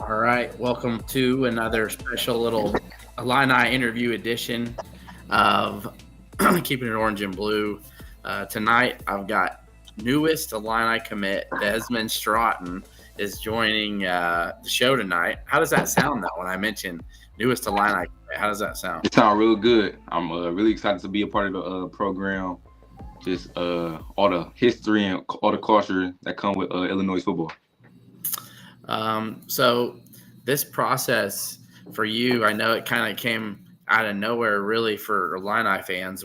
All right, welcome to another special little Illini interview edition of Keeping It Orange and Blue. Tonight, I've got newest Illini commit, Desmond Straughton, is joining the show tonight. How does that sound, though, when I mention newest Illini commit? How does that sound? It sounds real good. I'm really excited to be a part of the program. Just all the history and all the culture that come with Illinois football. So this process for you, I know it kind of came out of nowhere, really, for Illini fans.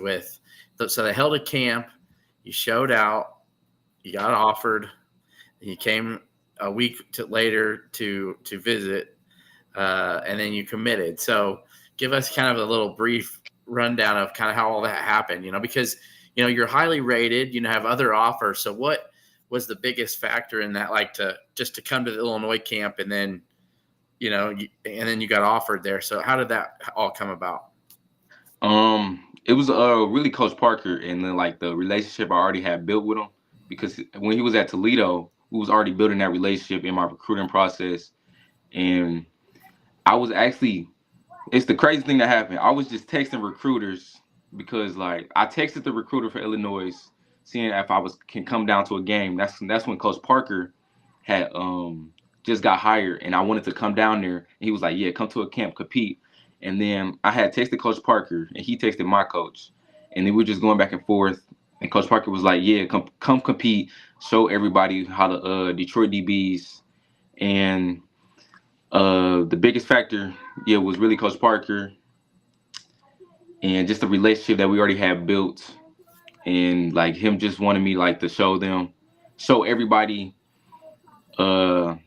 So they held a camp, you showed out, you got offered, and you came a week later to visit, and then you committed. So give us kind of a little brief rundown of kind of how all that happened. Because you're highly rated, have other offers. So what was the biggest factor in that, like to come to the Illinois camp and then, and then you got offered there. So how did that all come about? It was really Coach Parker and then like the relationship I already had built with him, because when he was at Toledo, we was already building that relationship in my recruiting process. And I was actually, it's the crazy thing that happened. I was just texting recruiters because like I texted the recruiter for Illinois, seeing if can come down to a game. That's when Coach Parker had just got hired, and I wanted to come down there. And he was like, "Yeah, come to a camp, compete." And then I had texted Coach Parker, and he texted my coach, and then we were just going back and forth. And Coach Parker was like, "Yeah, come compete, show everybody how the Detroit DBs." And the biggest factor, was really Coach Parker, and just the relationship that we already had built. And like him just wanted me like to show everybody how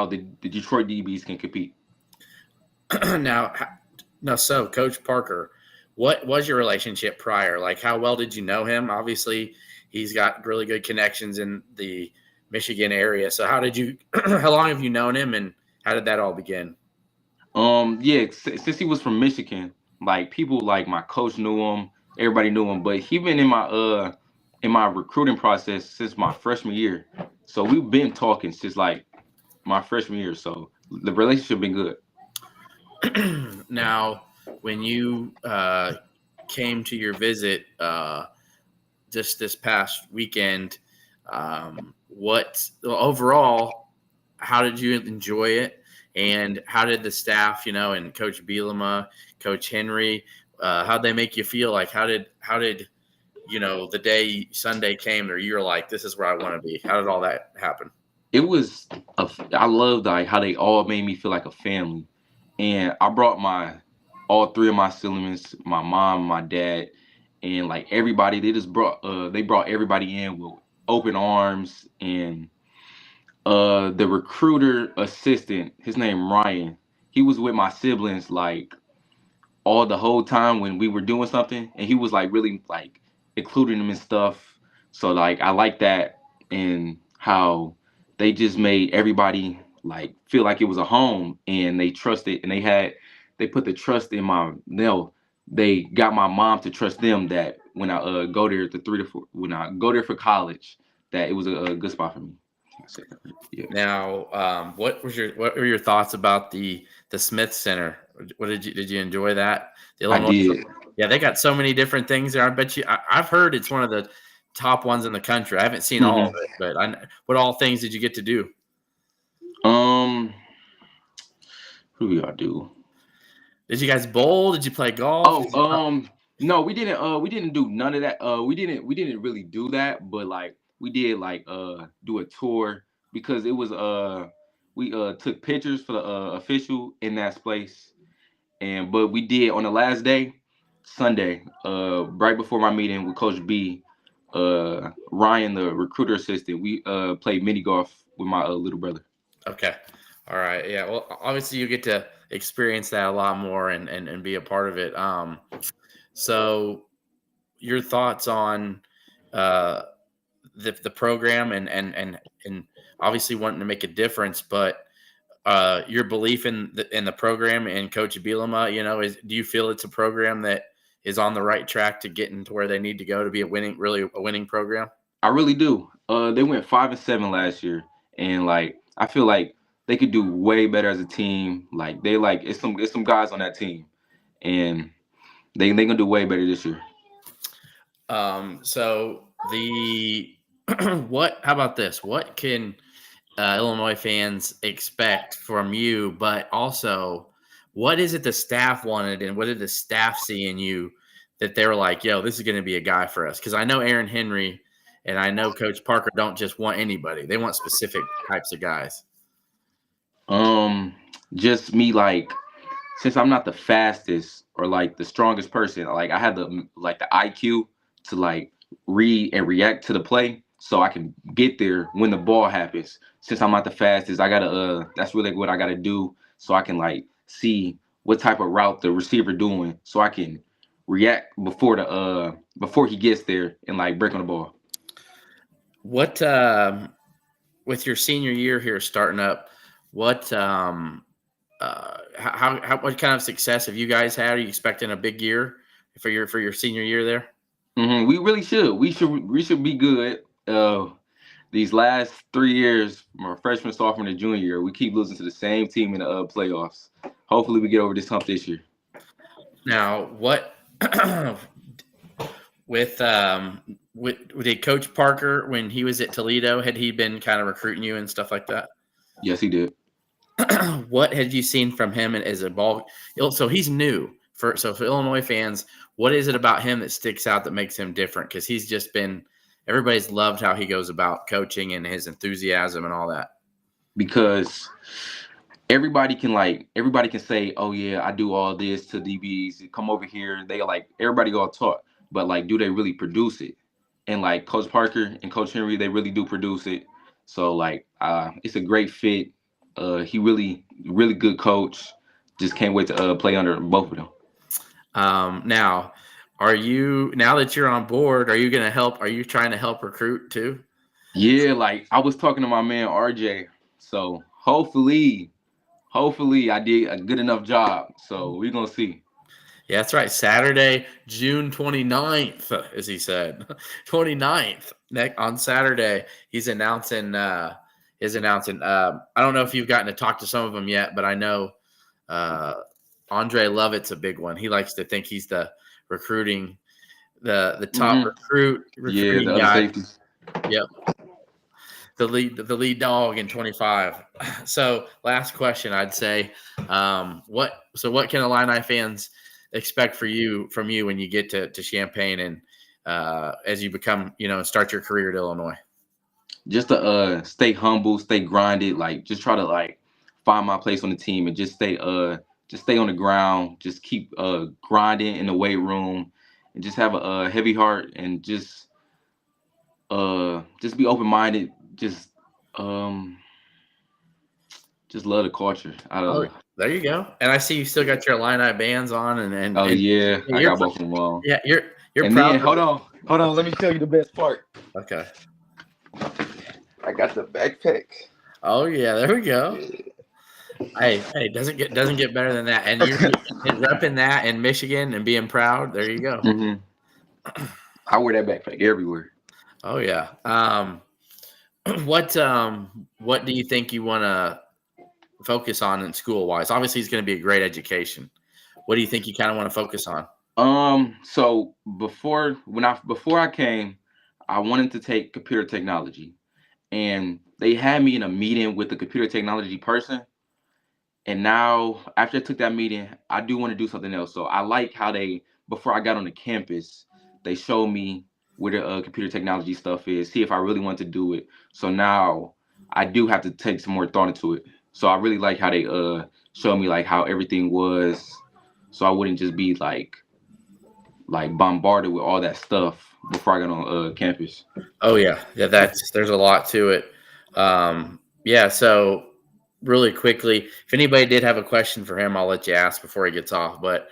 the Detroit DBs can compete. So Coach Parker, what was your relationship prior? Like, how well did you know him? Obviously, he's got really good connections in the Michigan area. So how long have you known him, and how did that all begin? Since he was from Michigan, like people like my coach knew him. Everybody knew him, but he been in my recruiting process since my freshman year. So we've been talking since like my freshman year. So the relationship been good. Now, when you came to your visit just this past weekend, overall, how did you enjoy it? And how did the staff, and Coach Bielema, Coach Henry, how'd they make you feel? Like, how did the day Sunday came where you were like, this is where I want to be? How did all that happen? I loved like how they all made me feel like a family. And I brought all three of my siblings, my mom, my dad, and like everybody, they brought everybody in with open arms. And the recruiter assistant, his name Ryan, he was with my siblings like all the whole time when we were doing something, and he was like really like including them and stuff. So like I like that, and how they just made everybody like feel like it was a home, and they trusted, and they put the trust in they got my mom to trust them that when I go there when I go there for college, that it was a good spot for me. Yeah. Now, what were your thoughts about the Smith Center? What did you enjoy that? The Illinois, I did. Yeah, they got so many different things there. I bet you. I've heard it's one of the top ones in the country. I haven't seen all of it, but what all things did you get to do? Who do y'all do? Did you guys bowl? Did you play golf? No, we didn't. We didn't do none of that. We didn't really do that, but like we did like do a tour, because it was we took pictures for the official in that place. But we did on the last day, Sunday, right before my meeting with Coach B, Ryan, the recruiter assistant, we played mini golf with my little brother. Okay. All right. Yeah. Well, obviously you get to experience that a lot more and be a part of it. So your thoughts on the program and obviously wanting to make a difference, but your belief in the program and Coach Bielema, do you feel it's a program that is on the right track to getting to where they need to go to be a winning program? I really do. They went 5-7 last year, and like I feel like they could do way better as a team. Like they like it's some guys on that team, and they gonna do way better this year. So the what? How about this? What can Illinois fans expect from you? But also, what is it the staff wanted, and what did the staff see in you that they were like, "Yo, this is going to be a guy for us"? Because I know Aaron Henry and I know Coach Parker don't just want anybody; they want specific types of guys. Um, just me like since I'm not the fastest or like the strongest person, like I had the IQ to like read and react to the play so I can get there when the ball happens. Since I'm not the fastest, I gotta that's really what I gotta do so I can like see what type of route the receiver doing so I can react before he gets there and like break on the ball. What with your senior year here starting up? What how what kind of success have you guys had? Are you expecting a big year for your senior year there? We really should. We should be good. These last 3 years, from our freshman, sophomore, and junior year, we keep losing to the same team in the playoffs. Hopefully, we get over this hump this year. Now, what with did Coach Parker when he was at Toledo, had he been kind of recruiting you and stuff like that? Yes, he did. What had you seen from him as a ball? So he's new for Illinois fans. What is it about him that sticks out that makes him different? Because he's just been everybody's loved how he goes about coaching and his enthusiasm and all that. Because everybody can say, "Oh yeah, I do all this to DBs. Come over here." They like everybody all talk, but like, do they really produce it? And like Coach Parker and Coach Henry, they really do produce it. So like, it's a great fit. He really good coach. Just can't wait to play under both of them. Now, now that you're on board, are you going to help? Are you trying to help recruit too? Yeah, like I was talking to my man RJ. So hopefully I did a good enough job. So we're gonna see. Yeah, that's right. Saturday, June 29th, as he said. 29th. On Saturday, he's announcing I don't know if you've gotten to talk to some of them yet, but I know Andre Lovett's a big one. He likes to think he's the recruiting the top recruiting the other guy. safeties. Yep. The lead dog in 25. So last question, I'd say, what can Illini fans expect from you when you get to Champaign and as you become, start your career at Illinois? Just to stay humble, stay grinded, like just try to like find my place on the team and just stay on the ground, just keep grinding in the weight room and just have a heavy heart and just be open minded, just love the culture. I don't know. There you go. And I see you still got your Illini bands on and Yeah, I got both of them on. Yeah, you're and proud. Then, hold on, let me tell you the best part. Okay. I got the backpack. Oh yeah, there we go. Hey, doesn't get better than that. And you're repping that in Michigan and being proud. There you go. Mm-hmm. I wear that backpack everywhere. Oh yeah. What do you think you want to focus on in school wise? Obviously, it's going to be a great education. What do you think you kind of want to focus on? So before I came, I wanted to take computer technology, and they had me in a meeting with the computer technology person. And now, after I took that meeting, I do want to do something else. So I like how before I got on the campus, they showed me where the computer technology stuff is, see if I really want to do it. So now I do have to take some more thought into it. So I really like how they showed me like how everything was, so I wouldn't just be like bombarded with all that stuff before I got on campus. Oh yeah, there's a lot to it. Yeah, so really quickly, if anybody did have a question for him, I'll let you ask before he gets off. But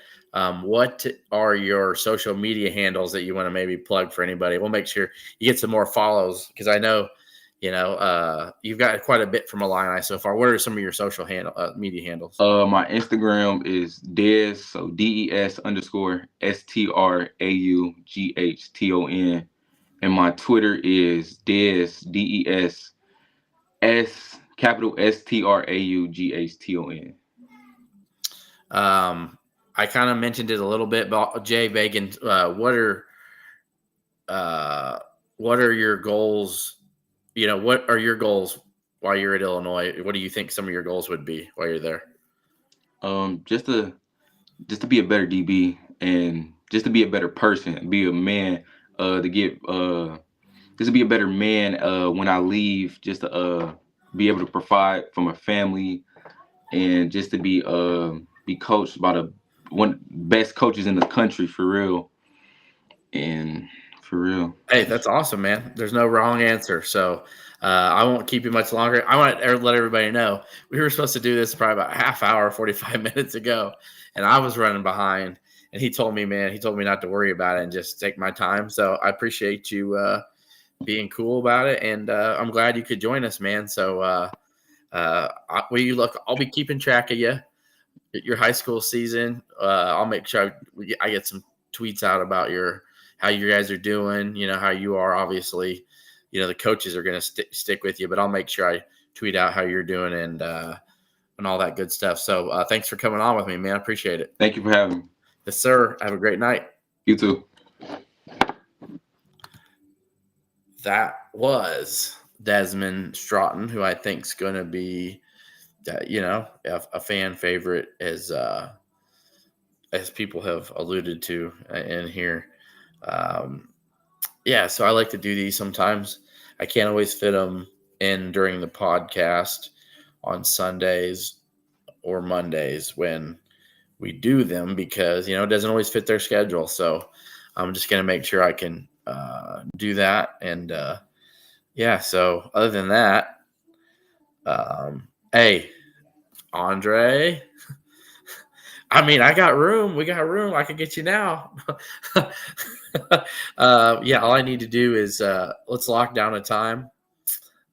what are your social media handles that you want to maybe plug for anybody? We'll make sure you get some more follows because I know, you've got quite a bit from Illini so far. What are some of your social media handles? My Instagram is Des, so DES_STRAUGHTON, and my Twitter is Des, DES Capital Straughton. I kind of mentioned it a little bit, but Jay Bacon, what are your goals? What are your goals while you're at Illinois? What do you think some of your goals would be while you're there? Just to be a better DB and just to be a better person, be a man, to get just to be a better man when I leave, just to be able to provide for my family and just to be coached by the one best coaches in the country for real. And for real. Hey, that's awesome, man. There's no wrong answer. So I won't keep you much longer. I want to let everybody know we were supposed to do this probably about a half hour, 45 minutes ago, and I was running behind. And he told me, not to worry about it and just take my time. So I appreciate you being cool about it, and I'm glad you could join us, man. So I'll be keeping track of you, your high school season. I'll make sure I get some tweets out about how you guys are doing, how you are. Obviously, the coaches are going to stick with you, but I'll make sure I tweet out how you're doing and all that good stuff. So thanks for coming on with me, man. I appreciate it. Thank you for having me. Yes, sir. Have a great night. You too. That was Desmond Straughton, who I think is going to be, a fan favorite as people have alluded to in here. So I like to do these sometimes. I can't always fit them in during the podcast on Sundays or Mondays when we do them because, it doesn't always fit their schedule. So I'm just going to make sure I can do that. And so other than that, hey, Andre, I got room. We got room. I can get you now. All I need to do is let's lock down a time.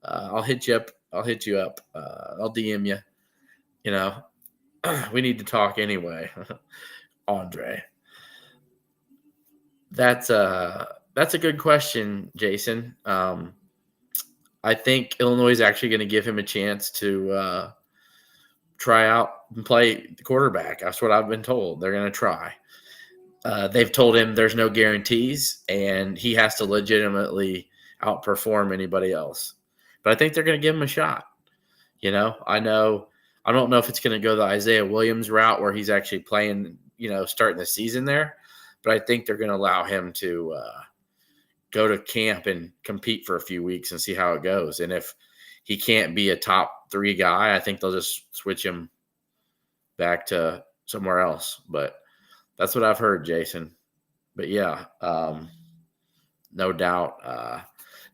I'll hit you up. I'll DM you. We need to talk anyway, Andre. That's a good question, Jason. I think Illinois is actually going to give him a chance to try out and play the quarterback. That's what I've been told. They're going to try. They've told him there's no guarantees, and he has to legitimately outperform anybody else. But I think they're going to give him a shot. I don't know if it's going to go the Isaiah Williams route where he's actually playing, starting the season there. But I think they're going to allow him to go to camp and compete for a few weeks and see how it goes. And if he can't be a top 3 guy, I think they'll just switch him back to somewhere else. But that's what I've heard, Jason. But yeah, no doubt.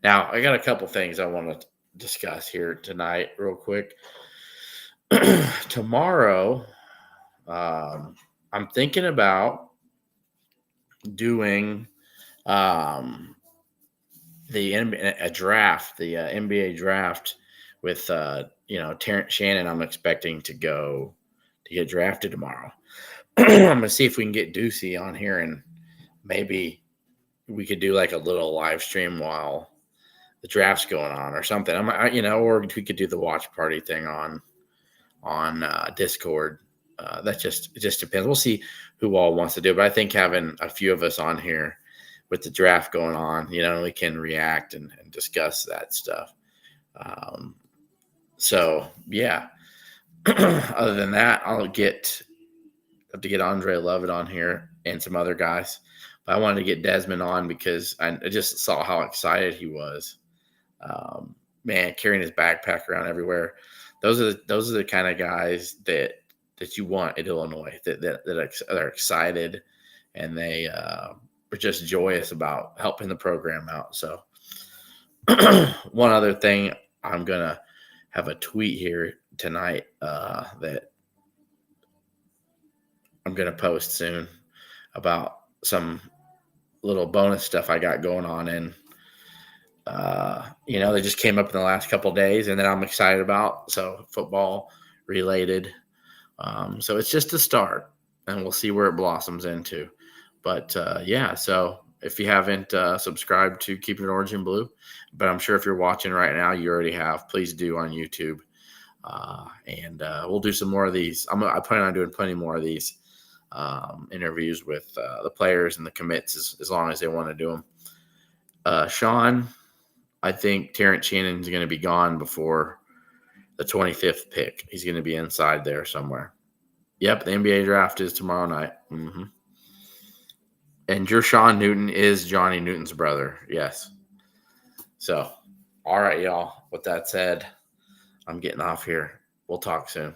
Now, I got a couple things I want to discuss here tonight real quick. Tomorrow, I'm thinking about doing the NBA draft with Terrence Shannon. I'm expecting to get drafted tomorrow. I'm gonna see if we can get Ducey on here and maybe we could do like a little live stream while the draft's going on or something. Or we could do the watch party thing on Discord. It just depends. We'll see who all wants to do it. But I think having a few of us on here with the draft going on, we can react and discuss that stuff. So yeah. Other than that, I'll have to get Andre Lovett on here and some other guys. But I wanted to get Desmond on because I just saw how excited he was. Carrying his backpack around everywhere. Those are the kind of guys that you want at Illinois that are excited and they are just joyous about helping the program out. So one other thing, I'm gonna have a tweet here tonight that I'm gonna post soon about some little bonus stuff I got going on, and they just came up in the last couple of days, and then I'm excited about, so football related. So it's just a start, and we'll see where it blossoms into. But so if you haven't subscribed to Keepin' It Orange and Blue, but I'm sure if you're watching right now, you already have, please do on YouTube. And we'll do some more of these. I plan on doing plenty more of these interviews with the players and the commits as long as they want to do them. Sean, I think Terrence Shannon's going to be gone before the 25th pick. He's going to be inside there somewhere. Yep, the NBA draft is tomorrow night. Mm-hmm. And Jershawn Newton is Johnny Newton's brother. Yes. So, all right, y'all. With that said, I'm getting off here. We'll talk soon.